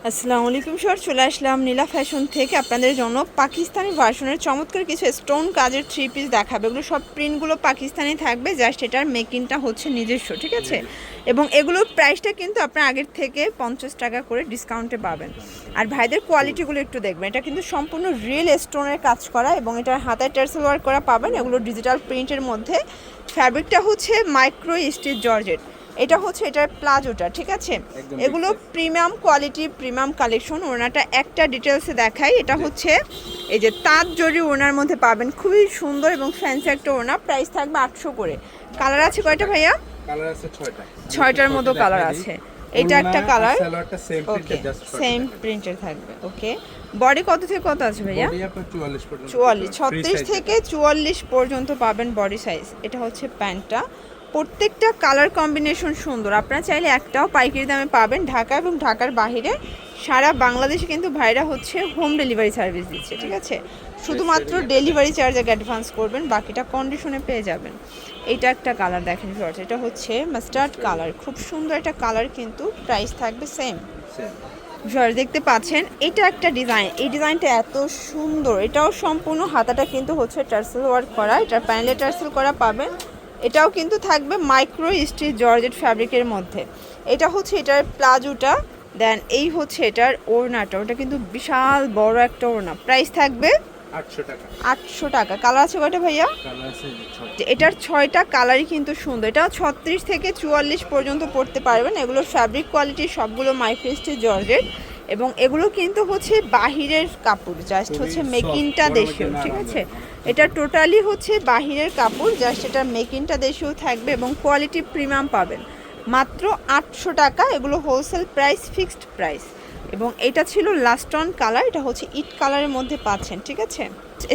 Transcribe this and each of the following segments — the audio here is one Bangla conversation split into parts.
আসসালামু আলাইকুম স্যার, চলে আসলাম নীলা ফ্যাশন থেকে আপনাদের জন্য পাকিস্তানি ভার্সনের চমৎকার কিছু স্টোন কাজের থ্রি পিস দেখাবে। এগুলো সব প্রিন্টগুলো পাকিস্তানি থাকবে, জাস্ট এটার মেকিংটা হচ্ছে নিজস্ব, ঠিক আছে। এবং এগুলোর প্রাইসটা কিন্তু আপনার আগের থেকে 50 টাকা করে ডিসকাউন্টে পাবেন। আর ভাইদের কোয়ালিটিগুলো একটু দেখবেন, এটা কিন্তু সম্পূর্ণ রিয়েল স্টোনের কাজ করা এবং এটার হাতায় টার্সেল ওয়ার্ক করা পাবেন। এগুলো ডিজিটাল প্রিন্টের মধ্যে, ফ্যাব্রিকটা হচ্ছে মাইক্রো স্টিচ জর্জেট। এটা হচ্ছে এটার প্লাজোটা, ঠিক আছে। এগুলো প্রিমিয়াম কোয়ালিটি, প্রিমিয়াম কালেকশন। ওড়নাটা একটা ডিটেলসে দেখাই, এটা হচ্ছে এই যে তাঁত জরি ওড়নার মধ্যে পাবেন, খুবই সুন্দর এবং ফ্যান্সি একটা ওড়না। প্রাইস থাকবে 800 করে। কালার আছে কয়টা ভাইয়া? কালার আছে 6টা। 6টার মতো কালার আছে। এটা একটা কালার, সালোয়ারটা সেম প্রিন্টের, জাস্ট সেম প্রিন্টের থাকবে। ওকে, বডি কত থেকে কত আছে ভাইয়া? বডি আপনার 44 পর্যন্ত, 36 থেকে 44 পর্যন্ত পাবেন বডি সাইজ। এটা হচ্ছে প্যান্টটা। প্রত্যেকটা কালার কম্বিনেশন সুন্দর। আপনারা চাইলে একটাও পাইকারি দামে পাবেন। ঢাকা এবং ঢাকার বাইরে সারা বাংলাদেশে কিন্তু ভাইরা হচ্ছে হোম ডেলিভারি সার্ভিস দিচ্ছে, ঠিক আছে। শুধুমাত্র ডেলিভারি চার্জ আগে অ্যাডভান্স করবেন, বাকিটা কন্ডিশনে পেয়ে যাবেন। এইটা একটা কালার দেখেন ভিউয়ার্স, এটা হচ্ছে মাস্টার্ড কালার, খুব সুন্দর একটা কালার, কিন্তু প্রাইস থাকবে সেম। ভিউয়ার্স দেখতে পাচ্ছেন, এটা একটা ডিজাইন, এই ডিজাইনটা এত সুন্দর। এটাও সম্পূর্ণ হাতাটা কিন্তু হচ্ছে টার্সেল ওয়ার্ক করা, এটার প্যানেলে টার্সেল করা পাবেন। এটাও কিন্তু থাকবে মাইক্রো স্টিচ জর্জেট ফ্যাব্রিকের মধ্যে। এটা হচ্ছে এটার প্লাজোটা, দেন এই হচ্ছে এটার ওড়নাটা। ওটা কিন্তু বিশাল বড় একটা ওড়না। প্রাইস থাকবে 800 টাকা। 800 টাকা। কালার আছে কয়টা ভাইয়া? কালার আছে 6টা। এটার 6টা কালারই কিন্তু সুন্দর। এটাও 36 থেকে 44 পর্যন্ত পড়তে পারবেন। এগুলো ফ্যাব্রিক কোয়ালিটি সবগুলো মাইক্রো স্টিচ জর্জেট এবং এগুলো কিন্তু হচ্ছে বাহিরের কাপড়, জাস্ট হচ্ছে মেকিংটা দেশীয়, ঠিক আছে। এটা টোটালি হচ্ছে বাহিরের কাপড়, জাস্ট এটা মেকিংটা দেশীয় থাকবে এবং কোয়ালিটি প্রিমিয়াম পাবেন। মাত্র 800 টাকা। এগুলো হোলসেল প্রাইস, ফিক্সড প্রাইস। এবং এটা ছিল লাস্ট অন কালার, এটা হচ্ছে ইট কালারের মধ্যে পাচ্ছেন, ঠিক আছে।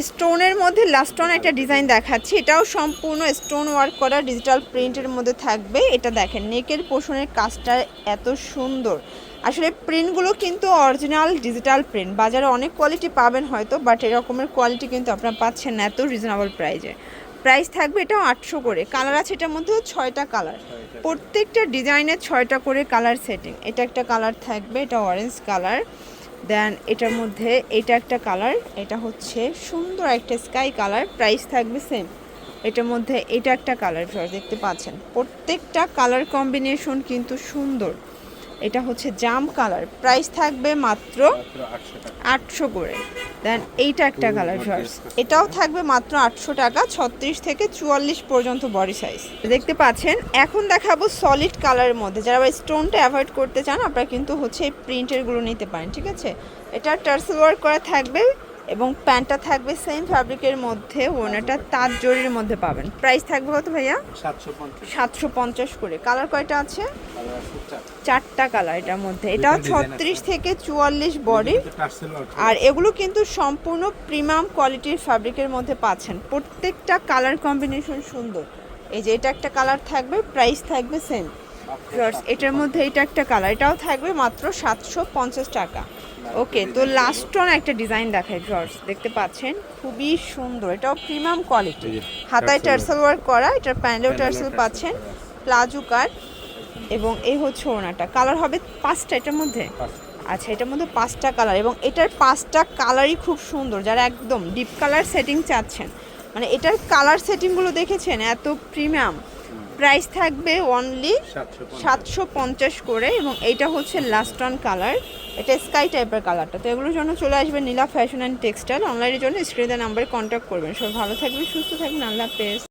স্টোনের মধ্যে লাস্ট অন একটা ডিজাইন দেখাচ্ছি, এটাও সম্পূর্ণ স্টোন ওয়ার্ক করা ডিজিটাল প্রিন্টের মধ্যে থাকবে। এটা দেখেন নেকের পোর্শনের কাজটা এত সুন্দর। আসলে প্রিন্টগুলো কিন্তু অরিজিনাল ডিজিটাল প্রিন্ট। বাজারে অনেক কোয়ালিটি পাবেন হয়তো, বাট এরকমের কোয়ালিটি কিন্তু আপনারা পাচ্ছেন না এত রিজনেবল প্রাইজে। প্রাইস থাকবে এটাও 800 করে। কালার আছে এটার মধ্যেও 6টা কালার, প্রত্যেকটা ডিজাইনের 6টা করে কালার সেটিং। এটা একটা কালার থাকবে, এটা অরেঞ্জ কালার। দেন এটার মধ্যে এটা একটা কালার, এটা হচ্ছে সুন্দর একটা স্কাই কালার। প্রাইস থাকবে সেম। এটার মধ্যে এটা একটা কালার দেখতে পাচ্ছেন, প্রত্যেকটা কালার কম্বিনেশন কিন্তু সুন্দর। এটা হচ্ছে জাম কালার, প্রাইস থাকবে মাত্র 800 করে। দেন এইটা একটা কালার ফার্স, এটাও থাকবে মাত্র 800 টাকা। 36 থেকে 44 পর্যন্ত বডি সাইজ দেখতে পাচ্ছেন। এখন দেখাবো সলিড কালারের মধ্যে, যারা স্টোনটা অ্যাভয়েড করতে চান আপনারা কিন্তু হচ্ছে এই প্রিন্টেরগুলো নিতে পারেন, ঠিক আছে। এটা টার্সেল ওয়ার্ক করা থাকবে এবং প্যান্টটা থাকবে সেম ফ্যাব্রিকের মধ্যে, ওনাটা তাঁত জরির মধ্যে পাবেন। প্রাইস থাকবে কত ভাইয়া? 750 করে। কালার কয়টা আছে? 4টা কালার এটার মধ্যে। এটাও 36 থেকে 44 বডি। আর এগুলো কিন্তু সম্পূর্ণ প্রিমিয়াম কোয়ালিটির ফ্যাব্রিকের মধ্যে পাচ্ছেন। প্রত্যেকটা কালার কম্বিনেশন সুন্দর। এই যে এটা একটা কালার থাকবে, প্রাইস থাকবে সেম। এটার মধ্যে এটা একটা কালার, এটাও থাকবে মাত্র 750 টাকা। ওকে, তো লাস্ট অন একটা ডিজাইন দেখাই ভিউয়ার্স, দেখতে পাচ্ছেন খুবই সুন্দর। এটাও প্রিমিয়াম কোয়ালিটি, হাতায় টার্সেল ওয়ার্ক করা, এটার প্যান্ডেল টার্সেল পাচ্ছেন, প্লাজো কাট এবং এই হচ্ছে ওনাটা। কালার হবে 5টা এটার মধ্যে। আচ্ছা, এটার মধ্যে 5টা কালার এবং এটার 5টা কালারই খুব সুন্দর। যারা একদম ডিপ কালার সেটিং চাচ্ছেন, মানে এটার কালার সেটিংগুলো দেখেছেন এত প্রিমিয়াম। প্রাইস থাকবে অনলি 750 করে। এবং এইটা হচ্ছে লাস্ট অন কালার, এটা স্কাই টাইপের কালারটা। তো এগুলোর জন্য চলে আসবেন নীলা ফ্যাশন অ্যান্ড টেক্সটাইল। অনলাইনের জন্য স্ক্রিনে নাম্বারে কন্ট্যাক্ট করবেন। সবাই ভালো থাকবেন, সুস্থ থাকবেন, আল্লাহ হাফেজ।